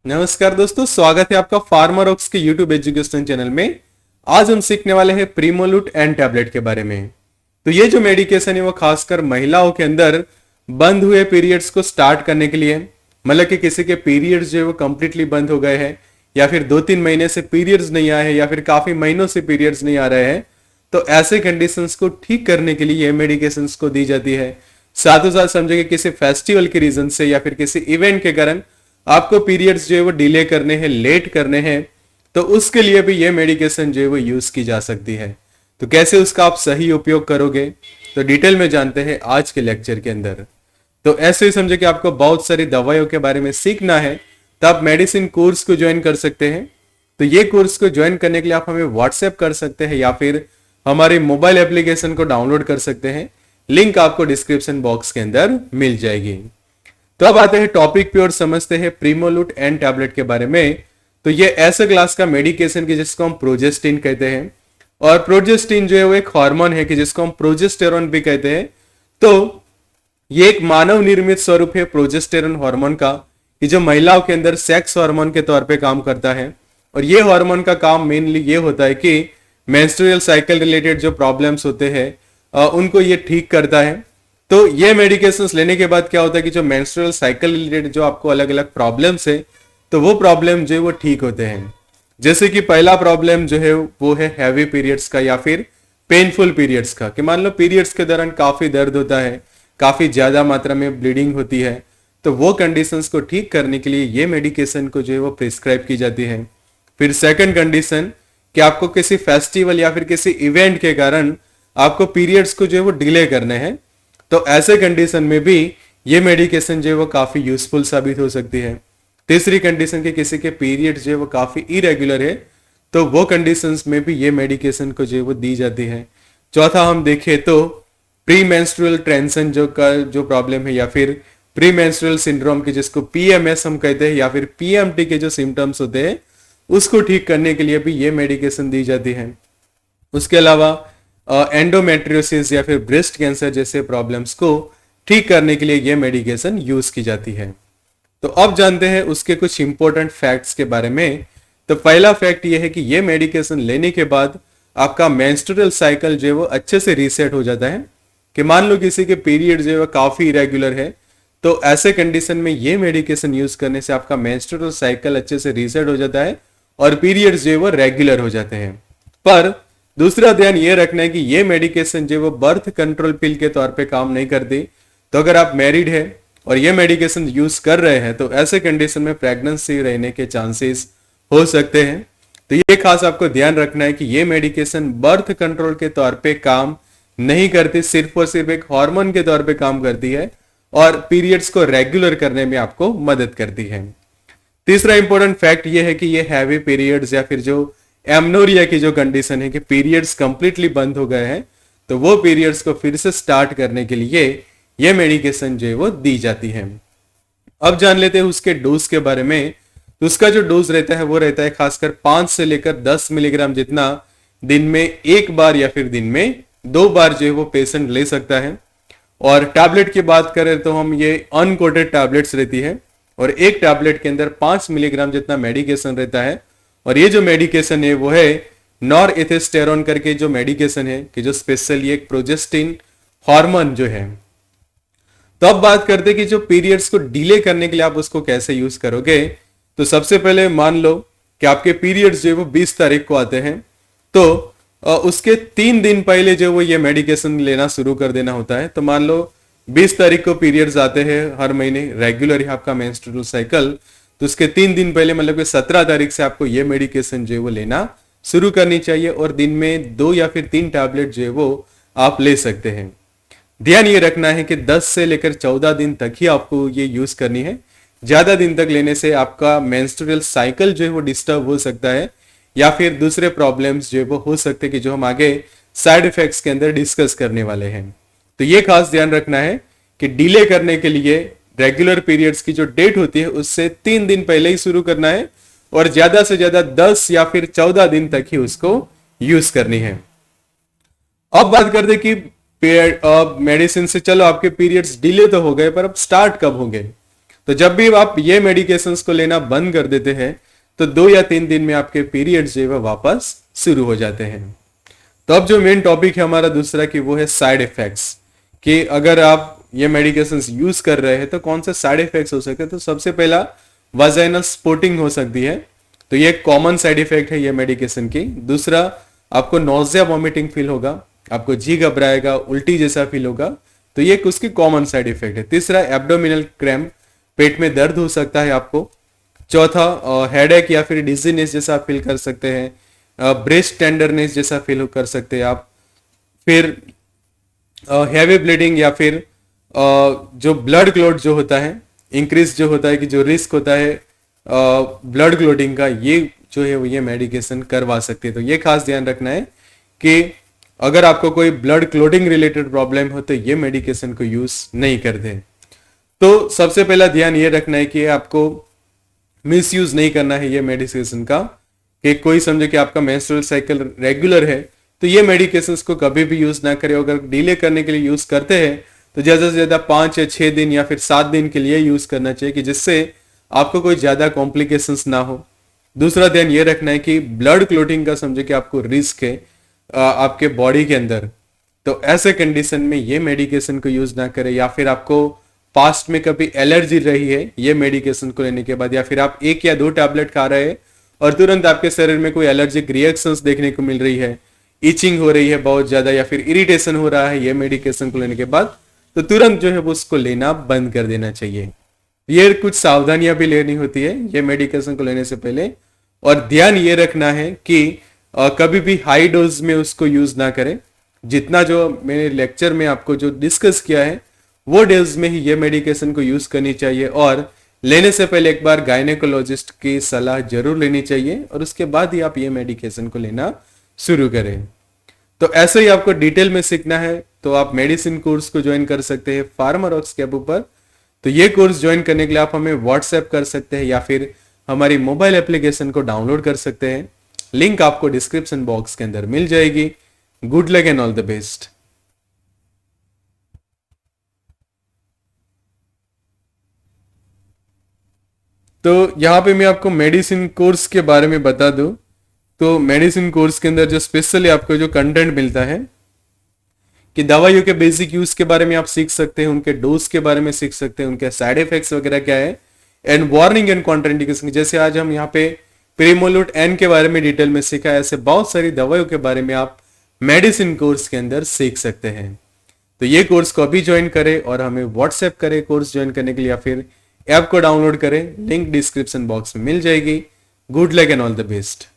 नमस्कार दोस्तों, स्वागत है आपका फार्मारॉक्स के यूट्यूब एजुकेशन चैनल में। आज हम सीखने वाले हैं प्रीमोलूट एंड टैबलेट के बारे में। तो ये जो मेडिकेशन है वो खासकर महिलाओं के अंदर बंद हुए पीरियड्स को स्टार्ट करने के लिए, मतलब कि किसी के पीरियड्स जो है वो कंप्लीटली बंद हो गए हैं या फिर 2-3 महीने से पीरियड्स नहीं आए हैं या फिर काफी महीनों से पीरियड्स नहीं आ रहे हैं, तो ऐसे कंडीशंस को ठीक करने के लिए ये मेडिकेशंस को दी जाती है। साथ ही साथ समझे कि किसी फेस्टिवल के रीजन से या फिर किसी इवेंट के कारण आपको पीरियड्स जो है वो डिले करने हैं, लेट करने हैं, तो उसके लिए भी ये मेडिकेशन जो है वो यूज की जा सकती है। तो कैसे उसका आप सही उपयोग करोगे, तो डिटेल में जानते हैं आज के लेक्चर के अंदर। तो ऐसे ही समझे कि आपको बहुत सारी दवाइयों के बारे में सीखना है, तो आप मेडिसिन कोर्स को ज्वाइन कर सकते हैं। तो ये कोर्स को ज्वाइन करने के लिए आप हमें व्हाट्सएप कर सकते हैं या फिर हमारे मोबाइल एप्लीकेशन को डाउनलोड कर सकते हैं। लिंक आपको डिस्क्रिप्शन बॉक्स के अंदर मिल जाएगी। तो अब आते हैं टॉपिक पे और समझते हैं प्रीमोलूट एंड टैबलेट के बारे में। तो ये ऐसे क्लास का मेडिकेशन की जिसको हम प्रोजेस्टिन कहते हैं, और प्रोजेस्टिन जो है वो एक हार्मोन है कि जिसको हम प्रोजेस्टेरॉन भी कहते हैं। तो ये एक मानव निर्मित स्वरूप है प्रोजेस्टेरॉन हार्मोन का, कि जो महिलाओं के अंदर सेक्स हार्मोन के तौर पे काम करता है। और ये हार्मोन का काम मेनली ये होता है कि मेंस्ट्रुअल साइकिल रिलेटेड जो प्रॉब्लम्स होते हैं उनको ये ठीक करता है। तो ये मेडिकेशंस लेने के बाद क्या होता है कि जो मेंस्ट्रुअल साइकिल रिलेटेड जो आपको अलग अलग प्रॉब्लम्स है, तो वो प्रॉब्लम जो है वो ठीक होते हैं। जैसे कि पहला प्रॉब्लम जो है वो है हैवी पीरियड्स का या फिर पेनफुल पीरियड्स का, कि मान लो पीरियड्स के दौरान काफी दर्द होता है, काफी ज्यादा मात्रा में ब्लीडिंग होती है, तो वो कंडीशंस को ठीक करने के लिए ये मेडिकेशन को जो है वो प्रिस्क्राइब की जाती है। फिर सेकंड कंडीशन कि आपको किसी फेस्टिवल या फिर किसी इवेंट के कारण आपको पीरियड्स को जो है वो डिले करने हैं, तो ऐसे कंडीशन में भी ये मेडिकेशन जो है वो काफी यूजफुल साबित हो सकती है। तीसरी कंडीशन के किसी के पीरियड जो है वो काफी इरेगुलर है, तो वो कंडीशंस में भी ये मेडिकेशन को जो है वो दी जाती है। चौथा हम देखें तो प्री मेंस्ट्रुअल टेंशन जो प्रॉब्लम है या फिर प्री मेंस्ट्रुअल सिंड्रोम की जिसको पीएमएस हम कहते हैं या फिर पीएमटी के जो सिम्टम्स होते हैं उसको ठीक करने के लिए भी ये मेडिकेशन दी जाती है। उसके अलावा एंडोमेट्रियोसिस या फिर ब्रेस्ट कैंसर जैसे प्रॉब्लम्स को ठीक करने के लिए यह मेडिकेशन यूज की जाती है। तो अब जानते हैं उसके कुछ इंपॉर्टेंट फैक्ट्स के बारे में। तो पहला फैक्ट यह है कि यह मेडिकेशन लेने के बाद आपका मेंस्ट्रुअल साइकिल जो है वो अच्छे से रीसेट हो जाता है। कि मान लो किसी के पीरियड जो है वो काफी इरेगुलर है, तो ऐसे कंडीशन में यह मेडिकेशन यूज करने से आपका मेंस्ट्रुअल साइकिल अच्छे से रीसेट हो जाता है और पीरियड्स जो है वो रेगुलर हो जाते हैं। पर दूसरा ध्यान ये रखना है कि ये मेडिकेशन जो वो बर्थ कंट्रोल पिल के तौर पे काम नहीं करती। तो अगर आप मैरिड है और ये मेडिकेशन यूज कर रहे हैं, तो ऐसे कंडीशन में प्रेगनेंसी रहने के चांसेस हो सकते हैं। तो ये खास आपको ध्यान रखना है कि ये मेडिकेशन बर्थ कंट्रोल के तौर पे काम नहीं करती, सिर्फ और सिर्फ एक हार्मोन के तौर पे काम करती है और पीरियड्स को रेगुलर करने में आपको मदद करती है। तीसरा इंपॉर्टेंट फैक्ट ये है कि ये हैवी पीरियड्स या फिर जो एमनोरिया की जो कंडीशन है कि पीरियड्स कंप्लीटली बंद हो गए हैं, तो वो पीरियड्स को फिर से स्टार्ट करने के लिए ये मेडिकेशन जो है वो दी जाती है। अब जान लेते हैं उसके डोज के बारे में। तो उसका जो डोज रहता है वो रहता है खासकर 5 से लेकर 10 मिलीग्राम जितना दिन में एक बार या फिर दिन में 2 बार जो है वो पेशेंट ले सकता है। और टैबलेट की बात करें तो हम ये अनकोटेड टैबलेट्स रहती है और एक टैबलेट के अंदर 5 मिलीग्राम जितना मेडिकेशन रहता है। और ये जो मेडिकेशन है वो है नॉरहेथेस्टेरोन करके जो मेडिकेशन है कि जो स्पेशली एक प्रोजेस्टिन हार्मोन जो है। तो अब बात करते हैं कि जो पीरियड्स को डिले करने के लिए आप उसको कैसे यूज करोगे। तो सबसे पहले मान लो कि आपके पीरियड्स जो है वो 20 तारीख को आते हैं, तो उसके 3 दिन पहले जो वो ये मेडिकेशन लेना शुरू कर देना होता है। तो मान लो 20 तारीख को पीरियड्स आते हैं हर महीने, रेगुलर है आपका मेंस्ट्रुअल साइकिल, तो उसके 3 दिन पहले मतलब कि 17 तारीख से आपको ये मेडिकेशन जो है वो लेना शुरू करनी चाहिए और दिन में 2 या फिर 3 टैबलेट जो है वो आप ले सकते हैं। ध्यान ये रखना है कि 10 से लेकर 14 दिन तक ही आपको ये यूज करनी है। ज्यादा दिन तक लेने से आपका मेंस्ट्रुअल साइकिल जो है वो डिस्टर्ब हो सकता है या फिर दूसरे प्रॉब्लम्स जो है वो हो सकते हैं कि जो हम आगे साइड इफेक्ट्स के अंदर डिस्कस करने वाले हैं। तो ये खास ध्यान रखना है कि डिले करने के लिए रेगुलर पीरियड्स की जो डेट होती है उससे 3 दिन पहले ही शुरू करना है और ज्यादा से ज्यादा 10 या फिर 14 दिन तक ही उसको यूज करनी है। अब बात करते कि मेडिसिन से चलो आपके पीरियड्स डिले तो हो गए, पर अब स्टार्ट कब होंगे। तो जब भी आप ये मेडिकेशंस को लेना बंद कर देते हैं तो 2 या 3 दिन में आपके पीरियड्स जो है वापस शुरू हो जाते हैं। तो अब जो मेन टॉपिक है हमारा दूसरा कि वो है साइड इफेक्ट्स, कि अगर आप ये मेडिकेशंस यूज कर रहे हैं तो कौन से साइड इफेक्ट्स हो सकते हैं। तो सबसे पहला वाजाइनल स्पॉटिंग हो सकती है, तो ये कॉमन साइड इफेक्ट है ये मेडिकेशन की। दूसरा, आपको नोजिया वॉमिटिंग फील होगा, आपको जी घबराएगा, उल्टी जैसा फील होगा, तो ये उसकी कॉमन साइड इफेक्ट है। तीसरा, एब्डोमिनल क्रैम्प, पेट में दर्द हो सकता है आपको। चौथा, हेडेक या फिर डिजीनेस जैसा फील कर सकते हैं, ब्रेस्ट टेंडरनेस जैसा फील कर सकते हैं आप। फिर हैवी ब्लीडिंग या फिर जो ब्लड क्लॉट जो होता है इंक्रीज जो होता है, कि जो रिस्क होता है ब्लड क्लॉटिंग का, ये जो है वो ये मेडिकेशन करवा सकती है। तो ये खास ध्यान रखना है कि अगर आपको कोई ब्लड क्लॉटिंग रिलेटेड प्रॉब्लम हो तो ये मेडिकेशन को यूज नहीं कर दे। तो सबसे पहला ध्यान ये रखना है कि आपको मिस यूज नहीं करना है ये मेडिकेशन का, कि कोई समझे कि आपका मेंस्ट्रुअल साइकिल रेगुलर है तो ये मेडिकेशंस को कभी भी यूज ना करें। अगर डिले करने के लिए यूज करते हैं तो ज्यादा से ज्यादा 5 या 6 दिन या फिर 7 दिन के लिए यूज करना चाहिए, कि जिससे आपको कोई ज्यादा कॉम्प्लिकेशंस ना हो। दूसरा ध्यान ये रखना है कि ब्लड क्लॉटिंग का समझे कि आपको रिस्क है आपके बॉडी के अंदर, तो ऐसे कंडीशन में ये मेडिकेशन को यूज ना करें। या फिर आपको पास्ट में कभी एलर्जी रही है ये मेडिकेशन को लेने के बाद, या फिर आप 1 या 2 टैबलेट खा रहे हैं और तुरंत आपके शरीर में कोई एलर्जिक रिएक्शंस देखने को मिल रही है, इचिंग हो रही है बहुत ज्यादा, या फिर इरिटेशन हो रहा है ये मेडिकेशन को लेने के बाद, तो तुरंत जो है वो उसको लेना बंद कर देना चाहिए। ये कुछ सावधानियां भी लेनी होती है ये मेडिकेशन को लेने से पहले। और ध्यान ये रखना है कि कभी भी हाई डोज में उसको यूज ना करें। जितना जो मैंने लेक्चर में आपको जो डिस्कस किया है वो डोज में ही ये मेडिकेशन को यूज करनी चाहिए, और लेने से पहले एक बार गायनेकोलॉजिस्ट की सलाह जरूर लेनी चाहिए और उसके बाद ही आप ये मेडिकेशन को लेना शुरू करें। तो ऐसे ही आपको डिटेल में सीखना है तो आप मेडिसिन कोर्स को ज्वाइन कर सकते हैं फार्मारॉक्स के ऊपर। तो ये कोर्स ज्वाइन करने के लिए आप हमें व्हाट्सएप कर सकते हैं या फिर हमारी मोबाइल एप्लीकेशन को डाउनलोड कर सकते हैं। लिंक आपको डिस्क्रिप्शन बॉक्स के अंदर मिल जाएगी। Good luck and all the best. तो यहाँ पे मैं आपको मेडिसिन कोर्स के बारे में बता दूं, तो मेडिसिन कोर्स के अंदर जो स्पेशली आपको जो कंटेंट मिलता है कि दवाइयों के बेसिक यूज के बारे में आप सीख सकते हैं, उनके डोज के बारे में सीख सकते हैं, उनके साइड इफेक्ट्स वगैरह क्या है, एंड वार्निंग एंड कॉन्ट्राइंडिकेशन। जैसे आज हम यहाँ पे प्रीमोलूट एन के बारे में डिटेल में सीखा है, ऐसे बहुत सारी दवाइयों के बारे में आप मेडिसिन कोर्स के अंदर सीख सकते हैं। तो ये कोर्स को अभी ज्वाइन करें और हमें व्हाट्सएप करें कोर्स ज्वाइन करने के लिए, या फिर ऐप को डाउनलोड करें, लिंक डिस्क्रिप्शन बॉक्स में मिल जाएगी। Good luck and all the best.